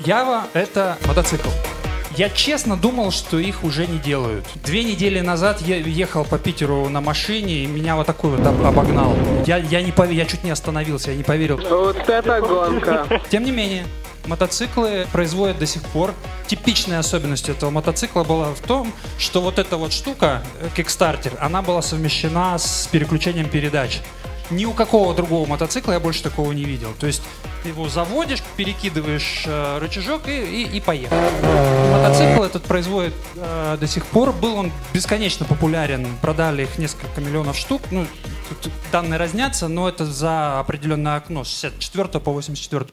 Ява — это мотоцикл. Я честно думал, что их уже не делают. 2 недели назад я ехал по Питеру на машине, и меня вот такой вот обогнал. Я чуть не остановился, я не поверил. Вот это гонка. Тем не менее, мотоциклы производят до сих пор. Типичной особенностью этого мотоцикла была в том, что вот эта вот штука, кикстартер, она была совмещена с переключением передач. Ни у какого другого мотоцикла я больше такого не видел. То есть ты его заводишь, перекидываешь рычажок и поехал. Мотоцикл этот производит до сих пор. Был он бесконечно популярен. Продали их несколько миллионов штук. Ну, тут данные разнятся, но это за определенное окно с 64 по 84.